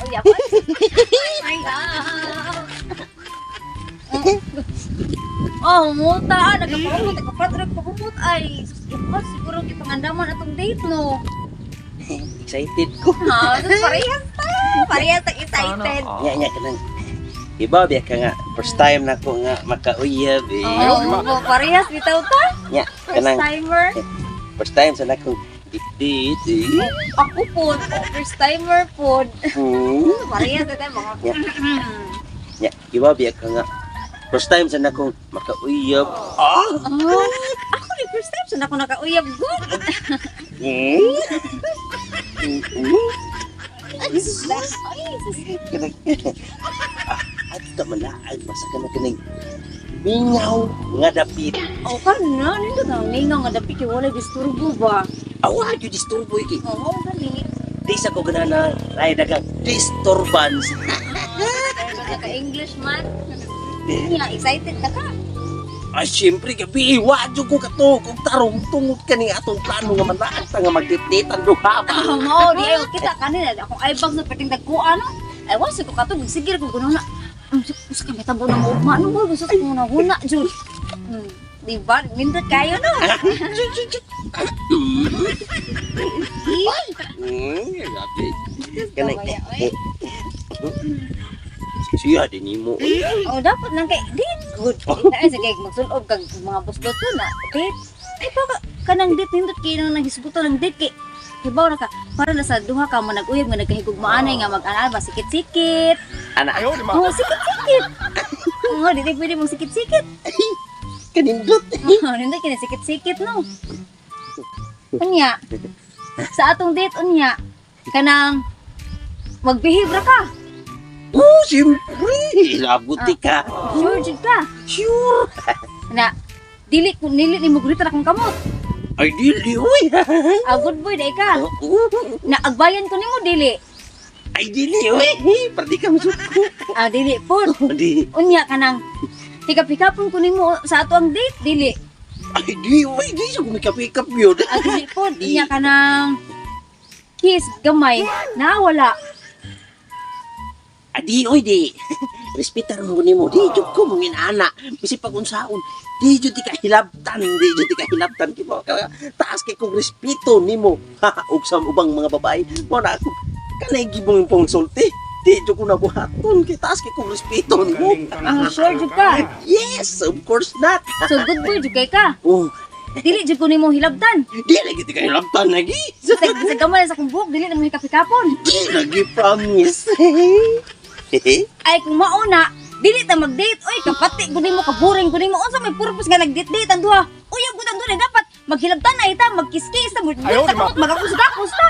uyab. Oh my God. Oh, muta, nagkapagumot, ay, sus, siguro kipangandaman atong date, no? Excited ko. Ah, parehas ta excited. Nya kanang iba biya ka nga first time na ko nga makauyab eh. Oh, parehas bitaw ta. Nya First kanang timer. first time sa nakong date eh. Ako po, first timer po. Parehas ta mga. Nya iba biya ka nga first time sa nakong makauyab. Oh, ako ni first time sa ako nakauyab good. Ay, sus. Kanang at tamalaan masa ka na kanang mingaw nga dapit. Oh, kana nito na ningaw nga dapat kay wala disturbo ba? Awa yung disturbo iki. Oo, gali. Di sa ko ganana ay dagang disturbance. Ka English man. Yeah, excited ka ka. Ay, siyempre, gabi, wadyo ko kato, kung tarong tungod ka ni atong plano nga manlaan, nga magdipditan duha ba? Mao di ayo kita kanina akong aibag sa pating dagkuan no. Ay wala ko katong sigir ko kuno na. Sa kami tabo na mo ano mo gusto ko na huna jud. Di ba? Nindot kayo no. Gabi. Kanay. Siya din nimo. Oh dapat nang kay date good. Dahil sa kay magsulob kag mga busdot ko na. Date. Ay baka kanang date nindot kay nang nagisguto ng date kay hibaw na ka para na sa duha ka mo nag-uyab nga nagkahigugmaanay nga mag-anal ba sikit-sikit. Ana. Oh sikit-sikit. Oh di pwede mong sikit-sikit. Kanindot. Nindot kini sikit-sikit no. Unya. Sa atong date unya kanang magbehave ra ka. Oh, siyempre. Labuti ka. Sure jud ka. Sure. Na dili ni mo gulita akong kamot. Ay, dili, uy. Ah, good boy dai ka. Na agbayan ko nimo dili. Ay, dili, uy. Perdi ka masuko. Ah, dili pod. Di. Unya kanang pika-pikapon ko nimo sa ato ang date dili. Ay, di, uy. Di siya kumikap-ikap yun. Ah, dili pod. Unya kanang kiss gamay na wala. Adi, oy, di. Respetar mo nimo. Di, jud ko mong inaana. Bisi pag unsaon. Di, jud di ka hilabtan. Di, jud di ka hilabtan. Kipo, taas kay kong respeto nimo. Ug sa ubang mga babae. Mo na ako. Kanay gibong pong sulti. Di, jud ko nabuhaton. Kay taas kay kong respeto nimo. Ah, sure jud ka. Yes, of course not. So good boy jud kay ka. Oh, Dili jud ko nimo hilabtan. di lagi di ka hilabtan lagi. Sa gamay sa kong buhok dili na mo hikapikapon. Di lagi promise. Ay kung mauna, dili ta mag-date. Oy, kapati gud nimo kaburing gud nimo. Unsa may purpose nga nag-date-date ang duha? Uyab gud ang duha dapat maghilabtan na ita, magkiskis ta, magakusgakos ta.